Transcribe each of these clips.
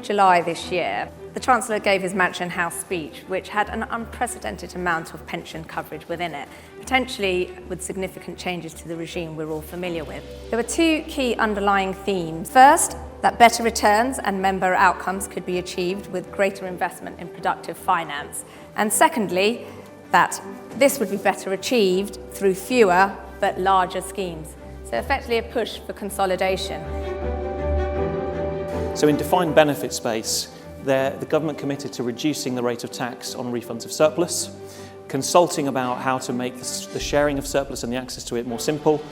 July this year, the Chancellor gave his Mansion House speech, which had an unprecedented amount of pension coverage within it, potentially with significant changes to the regime we're all familiar with. There were two key underlying themes. First, that better returns and member outcomes could be achieved with greater investment in productive finance. And secondly, that this would be better achieved through fewer but larger schemes. So effectively a push for consolidation. So in defined benefit space, the government committed to reducing the rate of tax on refunds of surplus, consulting about how to make the sharing of surplus and the access to it more simple,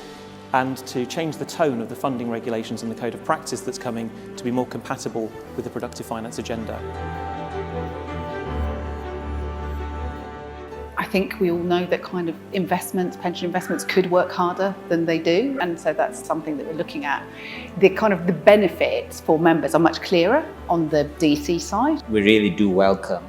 and to change the tone of the funding regulations and the code of practice that's coming to be more compatible with the productive finance agenda. I think we all know that kind of investments, pension investments could work harder than they do, and so that's something that we're looking at. The benefits for members are much clearer on the DC side. We really do welcome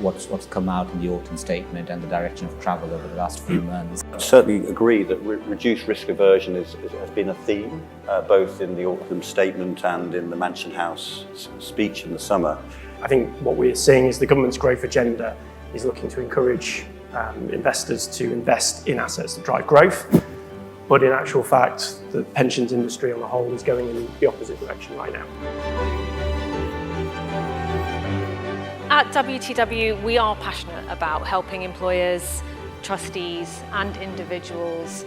what's come out in the autumn statement and the direction of travel over the last few months. I certainly agree that reduced risk aversion has been a theme, both in the autumn statement and in the Mansion House speech in the summer. I think what we're seeing is the government's growth agenda is looking to encourage investors to invest in assets that drive growth. But in actual fact, the pensions industry on the whole is going in the opposite direction right now. At WTW, we are passionate about helping employers, trustees and individuals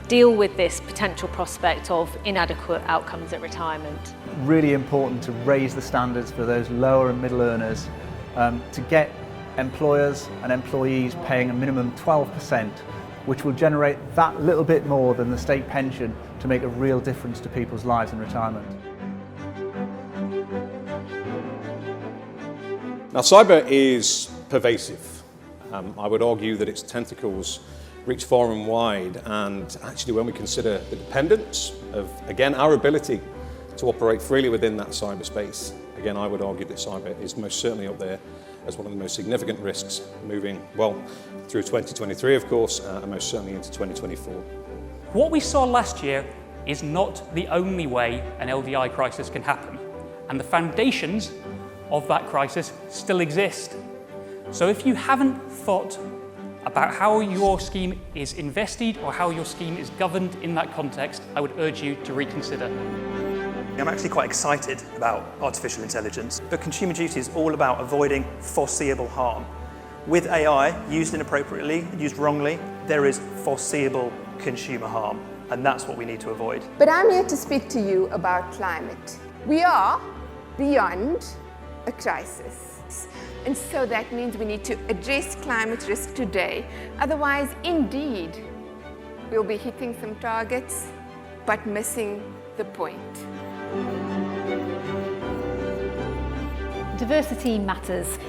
deal with this potential prospect of inadequate outcomes at retirement. Really important to raise the standards for those lower and middle earners to get employers and employees paying a minimum 12%, which will generate that little bit more than the state pension to make a real difference to people's lives in retirement. Now, cyber is pervasive. I would argue that its tentacles reach far and wide, and actually when we consider the dependence of, again, our ability to operate freely within that cyberspace, again, I would argue that cyber is most certainly up there as one of the most significant risks moving, well, through 2023, of course, and most certainly into 2024. What we saw last year is not the only way an LDI crisis can happen, and the foundations of that crisis still exist. So if you haven't thought about how your scheme is invested or how your scheme is governed in that context, I would urge you to reconsider. I'm actually quite excited about artificial intelligence, but Consumer Duty is all about avoiding foreseeable harm. With AI used inappropriately, used wrongly, there is foreseeable consumer harm, and that's what we need to avoid. But I'm here to speak to you about climate. We are beyond a crisis, and so that means we need to address climate risk today. Otherwise, indeed, we'll be hitting some targets, but missing the point. Diversity matters.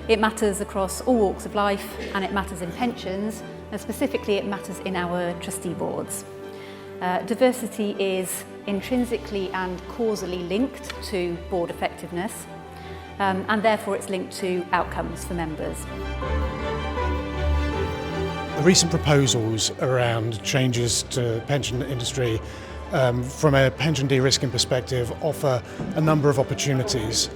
It matters across all walks of life, and it matters in pensions, and specifically it matters in our trustee boards. Diversity is intrinsically and causally linked to board effectiveness, and therefore it's linked to outcomes for members. The recent proposals around changes to the pension industry from a pension de-risking perspective offer a number of opportunities.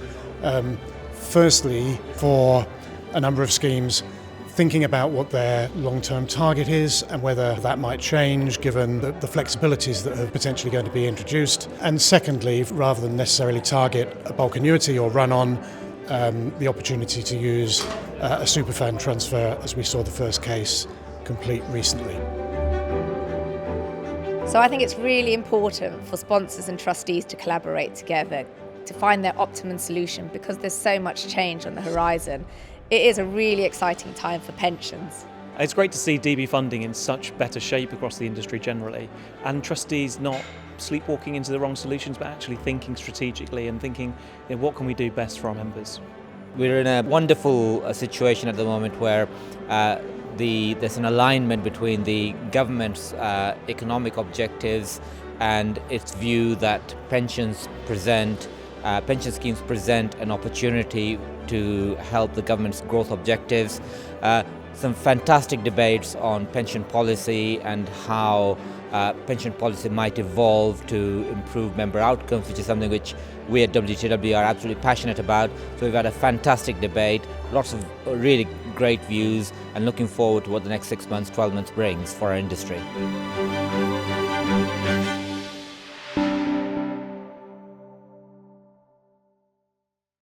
Firstly, for a number of schemes, thinking about what their long-term target is and whether that might change given the flexibilities that are potentially going to be introduced. And secondly, rather than necessarily target a bulk annuity or run-on, the opportunity to use a superfund transfer, as we saw the first case complete recently. So I think it's really important for sponsors and trustees to collaborate together to find their optimum solution, because there's so much change on the horizon. It is a really exciting time for pensions. It's great to see DB funding in such better shape across the industry generally, and trustees not sleepwalking into the wrong solutions, but actually thinking strategically and thinking, what can we do best for our members? We're in a wonderful situation at the moment where there's an alignment between the government's economic objectives and its view that pensions present pension schemes present an opportunity to help the government's growth objectives. Some fantastic debates on pension policy and how pension policy might evolve to improve member outcomes, which is something which we at WTW are absolutely passionate about. So we've had a fantastic debate, lots of really great views, and looking forward to what the next 6 months, 12 months brings for our industry.